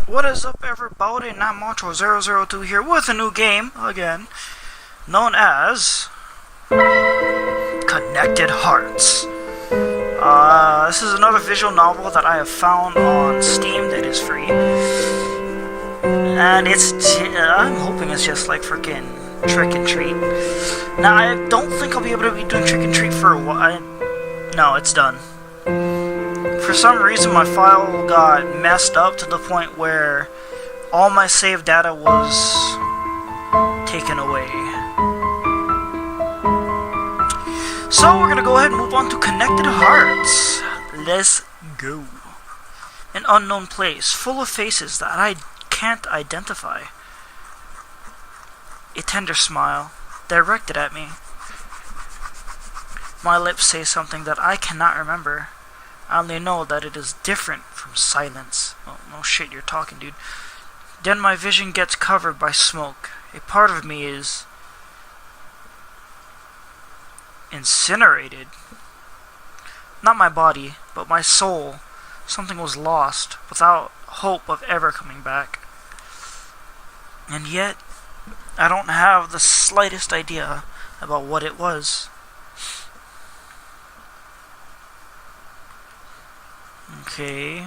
What is up, everybody? Not Montro002 here with a new game, again, known as Connected Hearts. This is another visual novel that I have found on Steam that is free. And I'm hoping it's just like freaking Trick and Treat. Now, I don't think I'll be able to be doing Trick and Treat for a while. No, it's done. For some reason, my file got messed up to the point where all my saved data was taken away. So we're gonna go ahead and move on to Connected Hearts. Let's go. An unknown place, full of faces that I can't identify. A tender smile, directed at me. My lips say something that I cannot remember. I only know that it is different from silence. Oh, no shit, you're talking, dude. Then my vision gets covered by smoke. A part of me is incinerated. Not my body, but my soul. Something was lost, without hope of ever coming back. And yet, I don't have the slightest idea about what it was. Okay.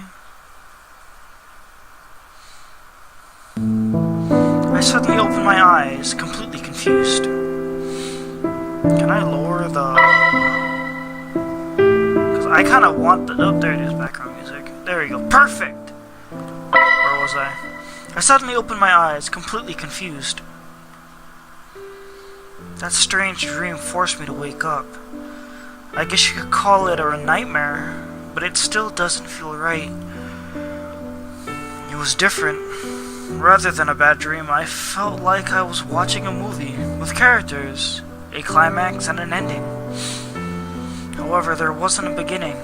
I suddenly open my eyes, completely confused. Can I lower the... Because I kind of want the... Oh, there it is, background music. There we go. Perfect! Where was I? I suddenly open my eyes, completely confused. That strange dream forced me to wake up. I guess you could call it a nightmare, but it still doesn't feel right. It was different. Rather than a bad dream, I felt like I was watching a movie, with characters, a climax and an ending. However, there wasn't a beginning.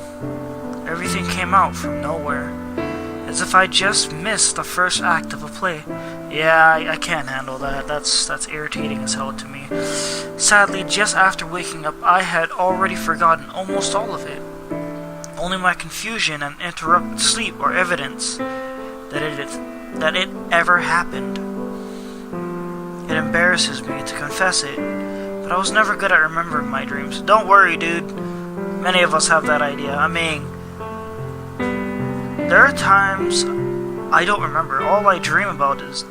Everything came out from nowhere, as if I just missed the first act of a play. Yeah, I can't handle that. That's irritating as hell to me. Sadly, just after waking up, I had already forgotten almost all of it. Only my confusion and interrupted sleep are evidence that it ever happened. It embarrasses me to confess it, but I was never good at remembering my dreams. Don't worry, dude. Many of us have that idea. I mean, there are times I don't remember. All I dream about is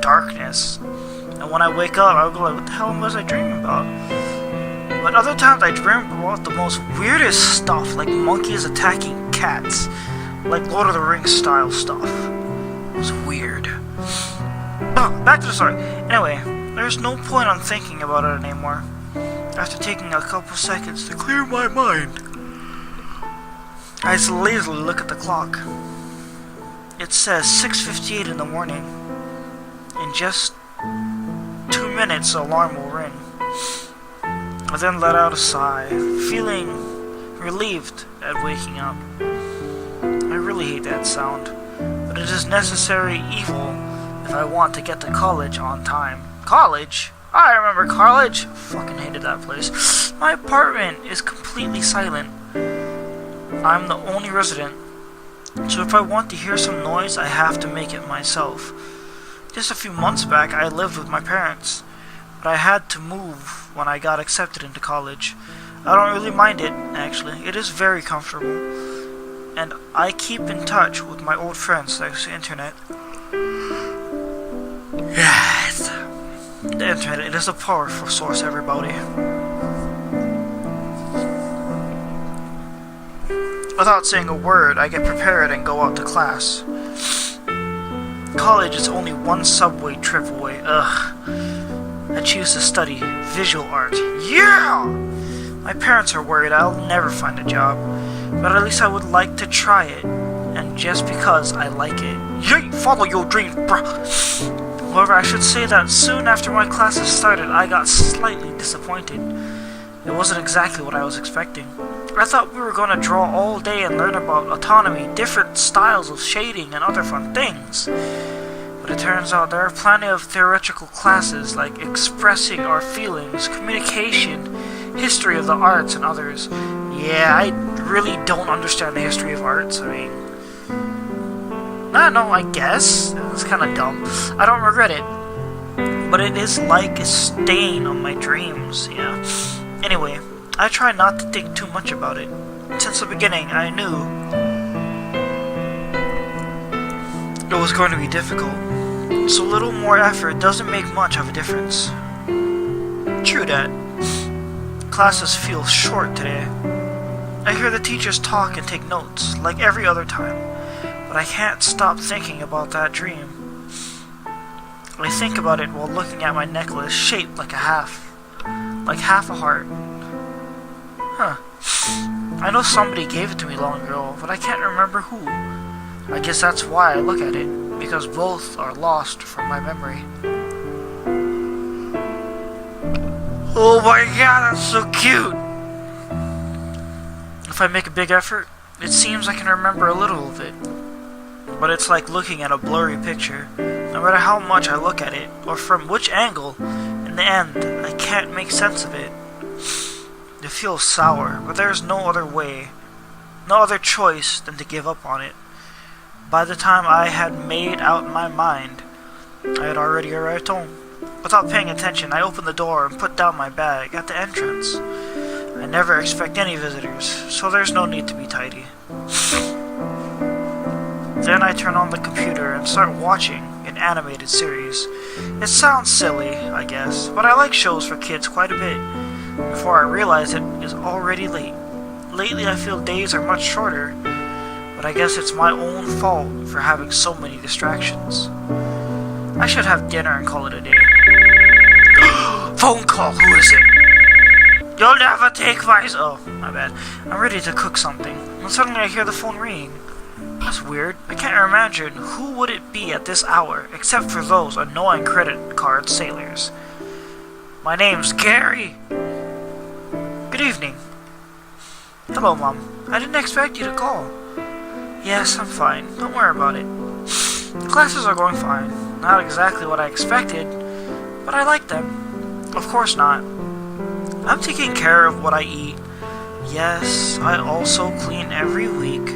darkness. And when I wake up, I'll go like, what the hell was I dreaming about? But other times I dream about the most weirdest stuff, like monkeys attacking cats, like Lord of the Rings style stuff. It was weird. Oh, back to the story. Anyway, there's no point on thinking about it anymore. After taking a couple seconds to clear my mind, I just lazily look at the clock. It says 6:58 in the morning. In just 2 minutes, the alarm will ring. I then let out a sigh, feeling relieved at waking up. I really hate that sound, but it is necessary evil if I want to get to college on time. College? I remember college! Fucking hated that place. My apartment is completely silent. I'm the only resident, so if I want to hear some noise, I have to make it myself. Just a few months back, I lived with my parents, but I had to move when I got accepted into college. I don't really mind it, actually. It is very comfortable, and I keep in touch with my old friends thanks to the internet. Yes, the internet, it is a powerful source, everybody. Without saying a word, I get prepared and go out to class. College is only one subway trip away. Ugh. I choose to study visual art. Yeah! My parents are worried I'll never find a job, but at least I would like to try it, and just because I like it. Yay! Follow your dreams, bruh! However, I should say that soon after my classes started, I got slightly disappointed. It wasn't exactly what I was expecting. I thought we were going to draw all day and learn about autonomy, different styles of shading, and other fun things. But it turns out there are plenty of theoretical classes like expressing our feelings, communication, history of the arts, and others. Yeah, I really don't understand the history of arts. I mean, I know, I guess. It's kind of dumb. I don't regret it. But it is like a stain on my dreams, yeah. Anyway, I try not to think too much about it. Since the beginning, I knew it was going to be difficult. So little more effort doesn't make much of a difference. True that. Classes feel short today. I hear the teachers talk and take notes, like every other time. But I can't stop thinking about that dream. I think about it while looking at my necklace shaped like half a heart. Huh. I know somebody gave it to me long ago, but I can't remember who. I guess that's why I look at it, because both are lost from my memory. Oh my god, that's so cute! If I make a big effort, it seems I can remember a little of it. But it's like looking at a blurry picture. No matter how much I look at it, or from which angle, in the end, I can't make sense of it. It feels sour, but there's no other way, no other choice than to give up on it. By the time I had made out my mind, I had already arrived home. Without paying attention, I opened the door and put down my bag at the entrance. I never expect any visitors, so there's no need to be tidy. Then I turn on the computer and start watching an animated series. It sounds silly, I guess, but I like shows for kids quite a bit. Before I realize it is already late. Lately I feel days are much shorter, but I guess it's my own fault for having so many distractions. I should have dinner and call it a day. Phone call, who is it? You'll never take my... Oh, my bad. I'm ready to cook something, and suddenly I hear the phone ringing. That's weird. I can't imagine who would it be at this hour, except for those annoying credit card sailors. My name's Gary. Good evening. Hello, Mom. I didn't expect you to call. Yes, I'm fine. Don't worry about it. Classes are going fine. Not exactly what I expected, but I like them. Of course not. I'm taking care of what I eat. Yes, I also clean every week.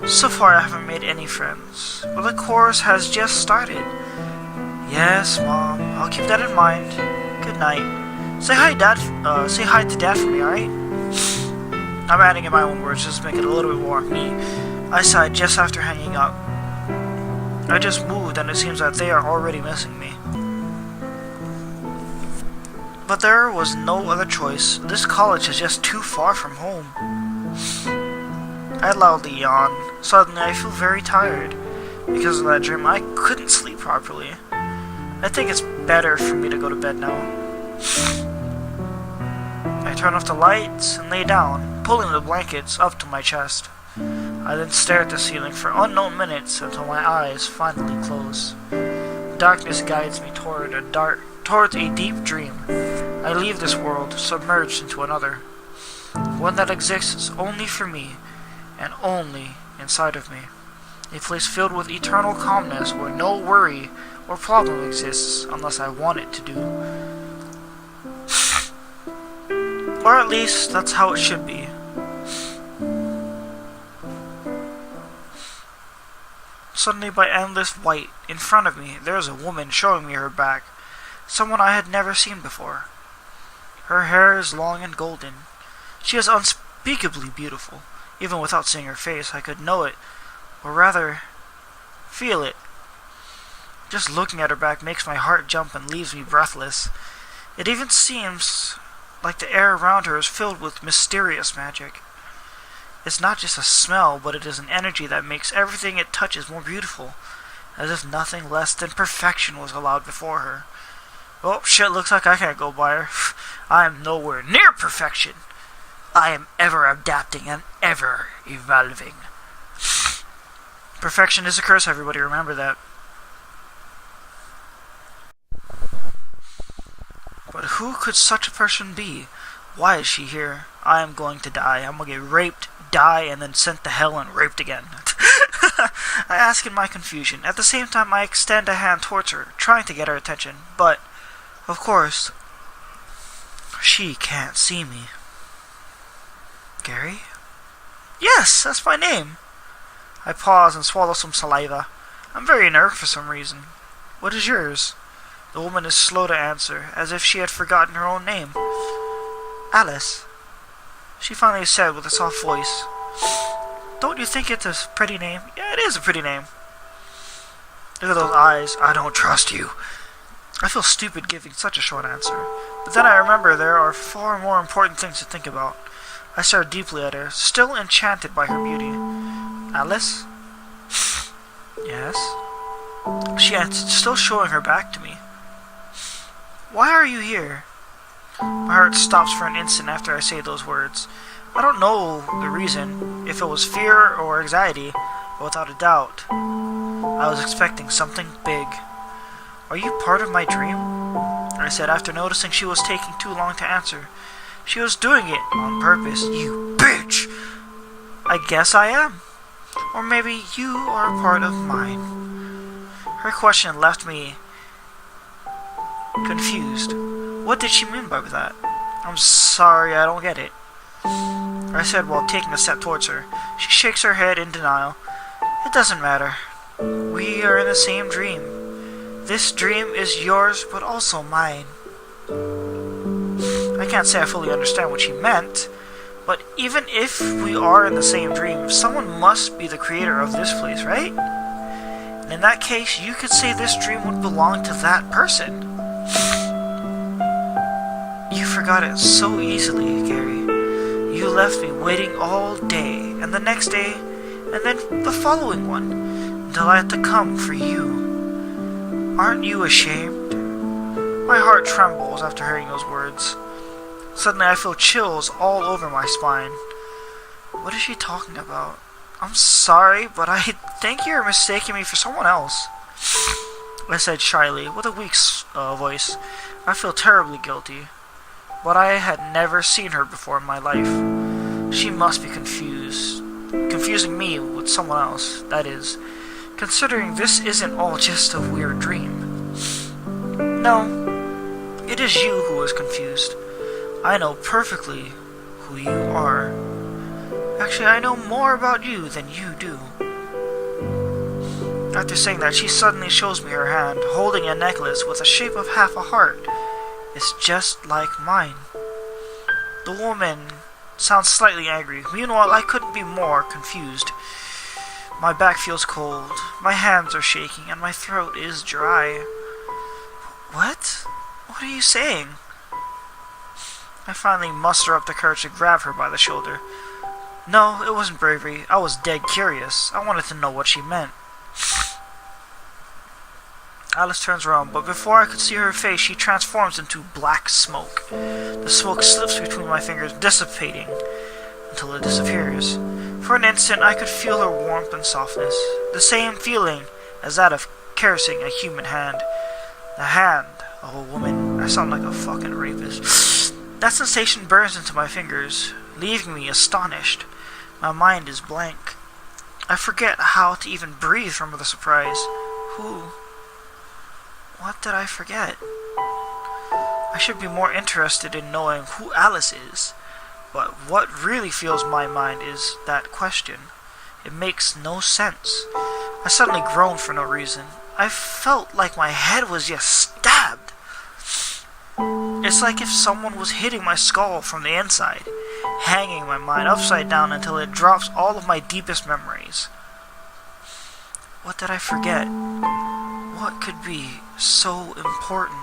So far I haven't made any friends, but the course has just started. Yes, Mom, I'll keep that in mind. Good night. Say hi, Dad. Say hi to Dad for me, alright? I'm adding in my own words just to make it a little bit more me. I sighed just after hanging up. I just moved and it seems that they are already missing me. But there was no other choice. This college is just too far from home. I loudly yawn. Suddenly I feel very tired. Because of that dream, I couldn't sleep properly. I think it's better for me to go to bed now. I turn off the lights and lay down, pulling the blankets up to my chest. I then stare at the ceiling for unknown minutes until my eyes finally close. Darkness guides me towards a deep dream. I leave this world, submerged into another. One that exists only for me, and only inside of me. A place filled with eternal calmness where no worry or problem exists unless I want it to do. Or at least, that's how it should be. Suddenly, by endless white, in front of me, there is a woman showing me her back. Someone I had never seen before. Her hair is long and golden. She is unspeakably beautiful. Even without seeing her face, I could know it, or rather, feel it. Just looking at her back makes my heart jump and leaves me breathless. It even seems like the air around her is filled with mysterious magic. It's not just a smell, but it is an energy that makes everything it touches more beautiful, as if nothing less than perfection was allowed before her. Oh, shit, looks like I can't go by her. I am nowhere near perfection. I am ever adapting and ever evolving. Perfection is a curse, everybody, remember that. But who could such a person be? Why is she here? I am going to die. I'm going to get raped, die, and then sent to hell and raped again. I ask in my confusion. At the same time, I extend a hand towards her, trying to get her attention. But, of course, she can't see me. Gary? Yes, that's my name. I pause and swallow some saliva. I'm very inert for some reason. What is yours? The woman is slow to answer, as if she had forgotten her own name. Alice, she finally said with a soft voice. Don't you think it's a pretty name? Yeah, it is a pretty name. Look at those eyes. I don't trust you. I feel stupid giving such a short answer, but then I remember there are far more important things to think about. I stare deeply at her, still enchanted by her beauty. Alice? Yes? She answered, still showing her back to me. Why are you here? My heart stops for an instant after I say those words. I don't know the reason, if it was fear or anxiety, but without a doubt, I was expecting something big. Are you part of my dream? I said after noticing she was taking too long to answer. She was doing it on purpose. You bitch! I guess I am. Or maybe you are a part of mine. Her question left me confused. What did she mean by that? I'm sorry, I don't get it. I said while taking a step towards her. She shakes her head in denial. It doesn't matter. We are in the same dream. This dream is yours, but also mine. I can't say I fully understand what she meant, but even if we are in the same dream, someone must be the creator of this place, right? And in that case, you could say this dream would belong to that person. You forgot it so easily, Gary. You left me waiting all day, and the next day, and then the following one, until I had to come for you. Aren't you ashamed? My heart trembles after hearing those words. Suddenly I feel chills all over my spine. What is she talking about? I'm sorry, but I think you're mistaking me for someone else. I said shyly, with a weak voice. I feel terribly guilty. But I had never seen her before in my life. She must be confused. Confusing me with someone else, that is. Considering this isn't all just a weird dream. No, it is you who is confused. I know perfectly who you are. Actually, I know more about you than you do. After saying that, she suddenly shows me her hand, holding a necklace with the shape of half a heart. It's just like mine. The woman sounds slightly angry. Meanwhile, I couldn't be more confused. My back feels cold, my hands are shaking, and my throat is dry. What? What are you saying? I finally muster up the courage to grab her by the shoulder. No, it wasn't bravery. I was dead curious. I wanted to know what she meant. Alice turns around, but before I could see her face, she transforms into black smoke. The smoke slips between my fingers, dissipating until it disappears. For an instant, I could feel her warmth and softness, the same feeling as that of caressing a human hand. The hand of a woman. I sound like a fucking rapist. That sensation burns into my fingers, leaving me astonished. My mind is blank. I forget how to even breathe from the surprise. What did I forget? I should be more interested in knowing who Alice is. But what really fills my mind is that question. It makes no sense. I suddenly groaned for no reason. I felt like my head was just stabbed. It's like if someone was hitting my skull from the inside, hanging my mind upside down until it drops all of my deepest memories. What did I forget? What could be so important?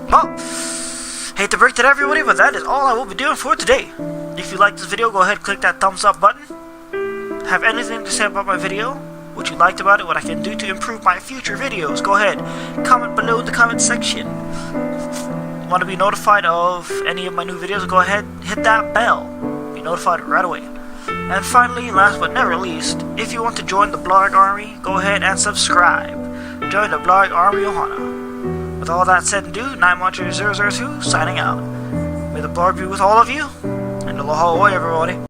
Well, hate to break to everybody, but that is all I will be doing for today. If you like this video, go ahead and click that thumbs up button. Have anything to say about my video? What you liked about it, what I can do to improve my future videos? Go ahead, comment below in the comment section. Want to be notified of any of my new videos? Go ahead, hit that bell. Be notified right away. And finally, last but never least, if you want to join the Blarg Army, go ahead and subscribe. Join the Blarg Army Ohana. With all that said and done, 913-002 signing out. May the Blarg be with all of you, and aloha oi everybody.